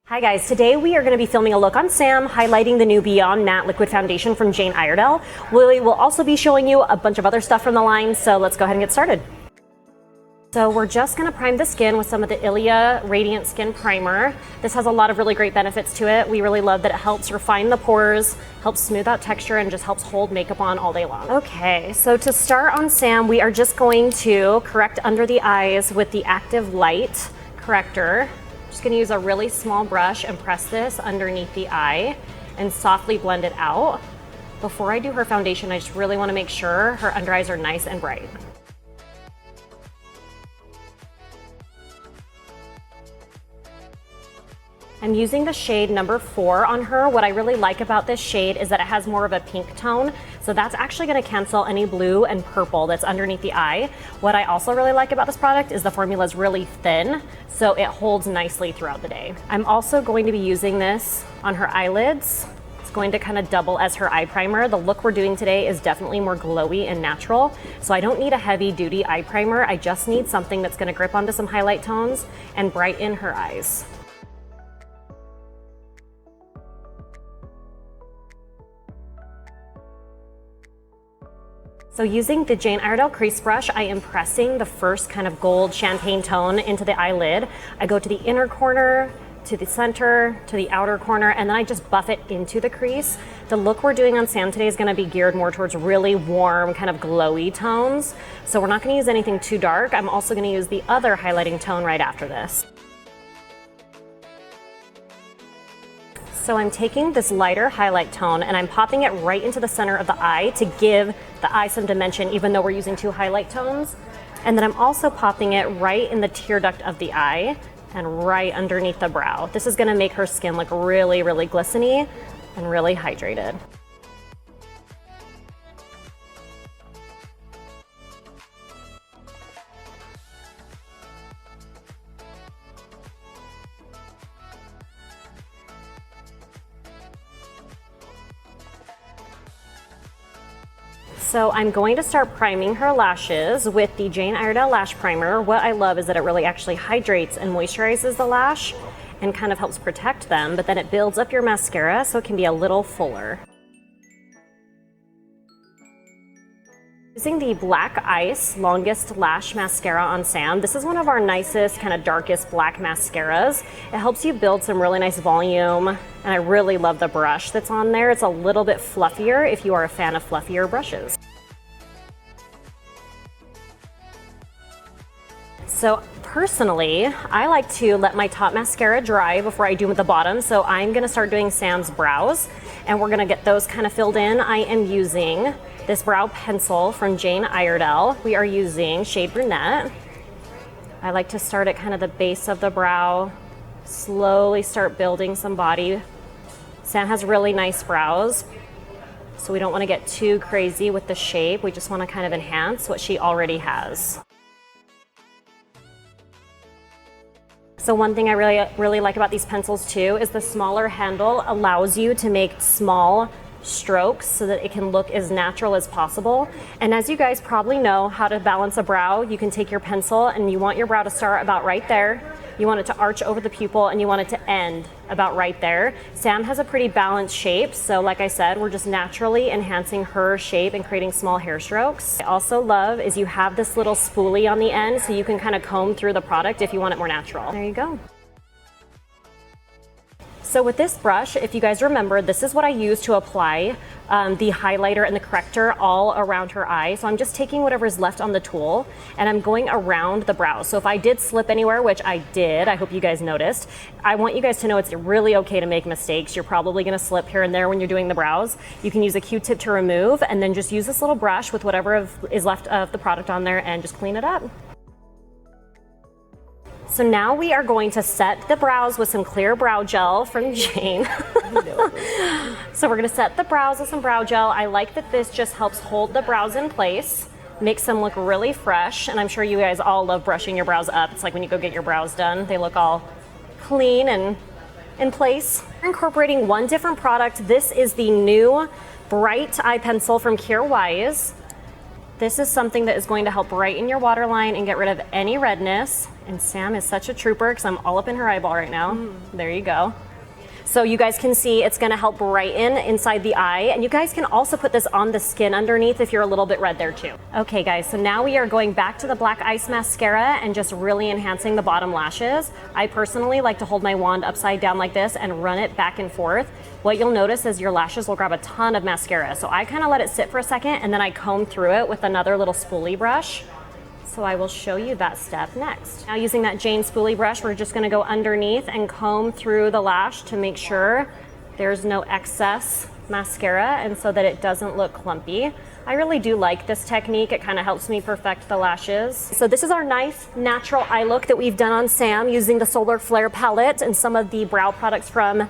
Hi guys, today we are going to be filming a look on Sam highlighting the new Beyond Matte Liquid Foundation from Jane Iredale. We will also be showing you a bunch of other stuff from the line, so let's go ahead and get started. So we're just going to prime the skin with some of the ILIA Radiant Skin Primer. This has a lot of really great benefits to it. We really love that it helps refine the pores, helps smooth out texture, and just helps hold makeup on all day long. Okay, so to start on Sam, we are just going to correct under the eyes with the Active Light Corrector. Just gonna use a really small brush and press this underneath the eye and softly blend it out. Before I do her foundation, I just really wanna make sure her under eyes are nice and bright. I'm using the shade number 4 on her. What I really like about this shade is that it has more of a pink tone, so that's actually going to cancel any blue and purple that's underneath the eye. What I also really like about this product is the formula is really thin, so it holds nicely throughout the day. I'm also going to be using this on her eyelids. It's going to kind of double as her eye primer. The look we're doing today is definitely more glowy and natural, so I don't need a heavy duty eye primer. I just need something that's going to grip onto some highlight tones and brighten her eyes. So using the Jane Iredale crease brush, I am pressing the first kind of gold champagne tone into the eyelid. I go to the inner corner, to the center, to the outer corner, and then I just buff it into the crease. The look we're doing on Sam today is gonna be geared more towards really warm, kind of glowy tones. So we're not gonna use anything too dark. I'm also gonna use the other highlighting tone right after this. So I'm taking this lighter highlight tone and I'm popping it right into the center of the eye to give the eye some dimension, even though we're using 2 highlight tones. And then I'm also popping it right in the tear duct of the eye and right underneath the brow. This is gonna make her skin look really, really glistening and really hydrated. So I'm going to start priming her lashes with the Jane Iredale Lash Primer. What I love is that it really actually hydrates and moisturizes the lash and kind of helps protect them, but then it builds up your mascara so it can be a little fuller. Using the Black Ice Longest Lash Mascara on Sam. This is one of our nicest, kind of darkest black mascaras. It helps you build some really nice volume, and I really love the brush that's on there. It's a little bit fluffier if you are a fan of fluffier brushes. So personally, I like to let my top mascara dry before I do with the bottom, so I'm gonna start doing Sam's brows, and we're gonna get those kind of filled in. I am using this brow pencil from Jane Iredale. We are using shade Brunette. I like to start at kind of the base of the brow, slowly start building some body. Sam has really nice brows, so we don't want to get too crazy with the shape. We just want to kind of enhance what she already has. So one thing I really like about these pencils too is the smaller handle allows you to make small strokes so that it can look as natural as possible. And as you guys probably know how to balance a brow, you can take your pencil and you want your brow to start about right there. You want it to arch over the pupil and you want it to end about right there. Sam has a pretty balanced shape, so like I said, we're just naturally enhancing her shape and creating small hair strokes. I also love is you have this little spoolie on the end so you can kind of comb through the product if you want it more natural. There you go. So with this brush, if you guys remember, this is what I use to apply the highlighter and the corrector all around her eye. So I'm just taking whatever's left on the tool and I'm going around the brows. So if I did slip anywhere, which I did, I hope you guys noticed, I want you guys to know it's really okay to make mistakes. You're probably gonna slip here and there when you're doing the brows. You can use a Q-tip to remove and then just use this little brush with whatever is left of the product on there and just clean it up. So now we are going to set the brows with some clear brow gel from Jane. So we're gonna set the brows with some brow gel. I like that this just helps hold the brows in place, makes them look really fresh, and I'm sure you guys all love brushing your brows up. It's like when you go get your brows done, they look all clean and in place. We're incorporating one different product. This is the new Bright Eye Pencil from Kierwise. This is something that is going to help brighten your waterline and get rid of any redness. And Sam is such a trooper because I'm all up in her eyeball right now. There you go. So you guys can see it's gonna help brighten inside the eye, and you guys can also put this on the skin underneath if you're a little bit red there too. Okay guys, so now we are going back to the Black Ice Mascara and just really enhancing the bottom lashes. I personally like to hold my wand upside down like this and run it back and forth. What you'll notice is your lashes will grab a ton of mascara. So I kind of let it sit for a second and then I comb through it with another little spoolie brush. So I will show you that step next. Now using that Jane spoolie brush, we're just gonna go underneath and comb through the lash to make sure there's no excess mascara and so that it doesn't look clumpy. I really do like this technique. It kind of helps me perfect the lashes. So this is our nice natural eye look that we've done on Sam using the Solar Flare palette and some of the brow products from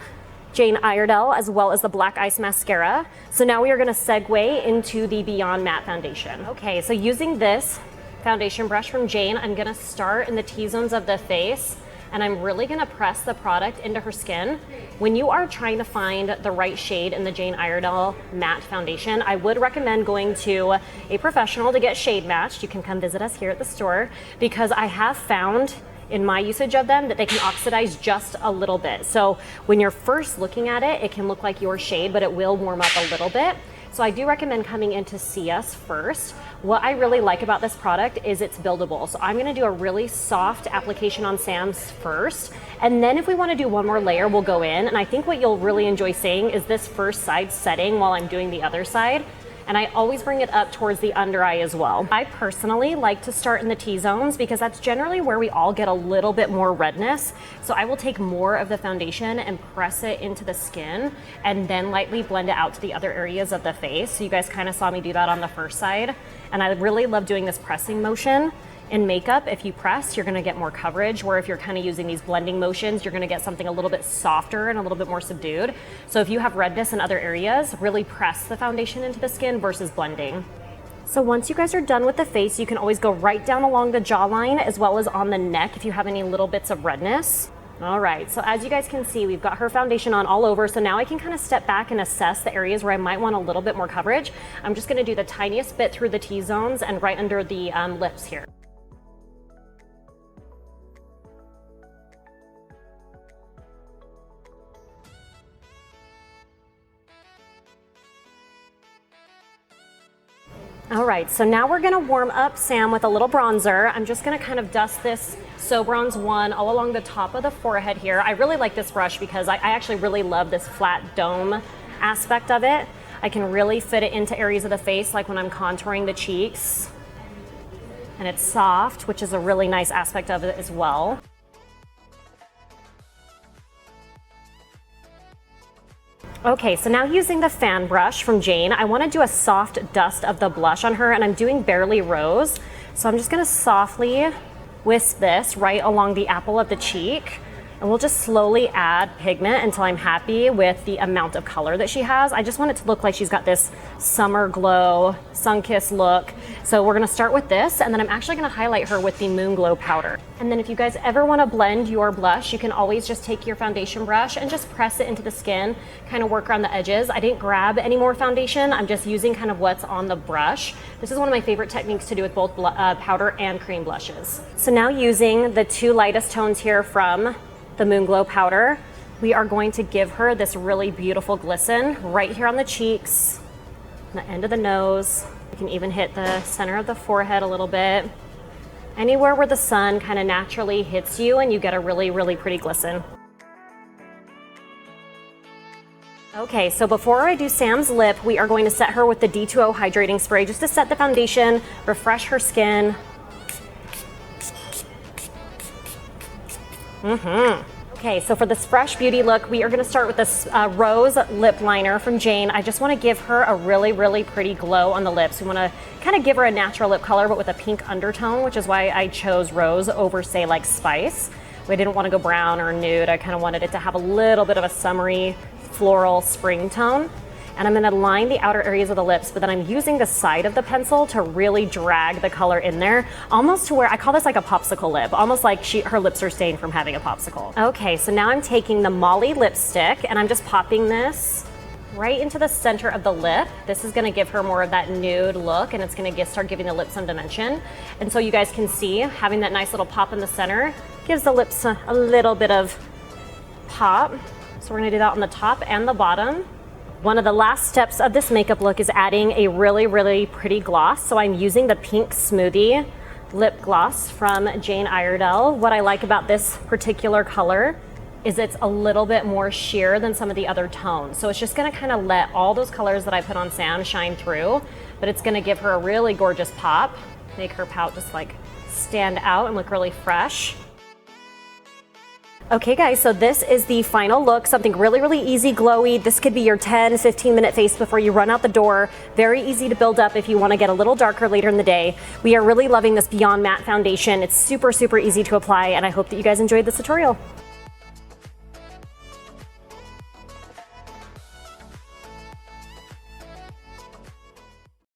Jane Iredale, as well as the Black Ice Mascara. So now we are gonna segue into the Beyond Matte Foundation. Okay, so using this foundation brush from Jane, I'm gonna start in the T-zones of the face and I'm really gonna press the product into her skin. When you are trying to find the right shade in the Jane Iredale Matte Foundation, I would recommend going to a professional to get shade matched. You can come visit us here at the store because I have found in my usage of them that they can oxidize just a little bit. So when you're first looking at it, it can look like your shade, but it will warm up a little bit. So I do recommend coming in to see us first. What I really like about this product is it's buildable. So I'm gonna do a really soft application on Sam's first. And then if we wanna do one more layer, we'll go in. And I think what you'll really enjoy seeing is this first side setting while I'm doing the other side. And I always bring it up towards the under eye as well. I personally like to start in the T-zones because that's generally where we all get a little bit more redness. So I will take more of the foundation and press it into the skin and then lightly blend it out to the other areas of the face. So you guys kind of saw me do that on the first side. And I really love doing this pressing motion. In makeup, if you press, you're gonna get more coverage, where if you're kind of using these blending motions, you're gonna get something a little bit softer and a little bit more subdued. So if you have redness in other areas, really press the foundation into the skin versus blending. So once you guys are done with the face, you can always go right down along the jawline as well as on the neck if you have any little bits of redness. All right, so as you guys can see, we've got her foundation on all over, so now I can kind of step back and assess the areas where I might want a little bit more coverage. I'm just gonna do the tiniest bit through the T-zones and right under the lips here. All right, so now we're gonna warm up Sam with a little bronzer. I'm just gonna kind of dust this So Bronze 1 all along the top of the forehead here. I really like this brush because I actually really love this flat dome aspect of it. I can really fit it into areas of the face, like when I'm contouring the cheeks. And it's soft, which is a really nice aspect of it as well. Okay, so now using the fan brush from Jane, I want to do a soft dust of the blush on her, and I'm doing Barely Rose. So I'm just going to softly whisk this right along the apple of the cheek, and we'll just slowly add pigment until I'm happy with the amount of color that she has. I just want it to look like she's got this summer glow, sun-kissed look. So we're gonna start with this, and then I'm actually gonna highlight her with the Moonglow powder. And then if you guys ever wanna blend your blush, you can always just take your foundation brush and just press it into the skin, kind of work around the edges. I didn't grab any more foundation. I'm just using kind of what's on the brush. This is one of my favorite techniques to do with both powder and cream blushes. So now using the two lightest tones here from the Moonglow powder, we are going to give her this really beautiful glisten right here on the cheeks, the end of the nose. You can even hit the center of the forehead a little bit. Anywhere where the sun kind of naturally hits you and you get a really, really pretty glisten. Okay, so before I do Sam's lip, we are going to set her with the D20 hydrating spray just to set the foundation, refresh her skin. Okay, so for this fresh beauty look, we are gonna start with this rose lip liner from Jane. I just wanna give her a really, really pretty glow on the lips. We wanna kind of give her a natural lip color, but with a pink undertone, which is why I chose rose over, say, like Spice. We didn't wanna go brown or nude. I kind of wanted it to have a little bit of a summery, floral spring tone. And I'm gonna line the outer areas of the lips, but then I'm using the side of the pencil to really drag the color in there, almost to where I call this like a popsicle lip, almost like her lips are stained from having a popsicle. Okay, so now I'm taking the Molly lipstick and I'm just popping this right into the center of the lip. This is gonna give her more of that nude look, and it's gonna start giving the lip some dimension. And so you guys can see, having that nice little pop in the center gives the lips a little bit of pop. So we're gonna do that on the top and the bottom. One of the last steps of this makeup look is adding a really, really pretty gloss. So I'm using the Pink Smoothie lip gloss from Jane Iredale. What I like about this particular color is it's a little bit more sheer than some of the other tones. So it's just gonna kind of let all those colors that I put on Sam shine through, but it's gonna give her a really gorgeous pop, make her pout just like stand out and look really fresh. Okay guys, so this is the final look, something really, really easy, glowy. This could be your 10, 15 minute face before you run out the door. Very easy to build up if you wanna get a little darker later in the day. We are really loving this Beyond Matte Foundation. It's super, super easy to apply, and I hope that you guys enjoyed this tutorial.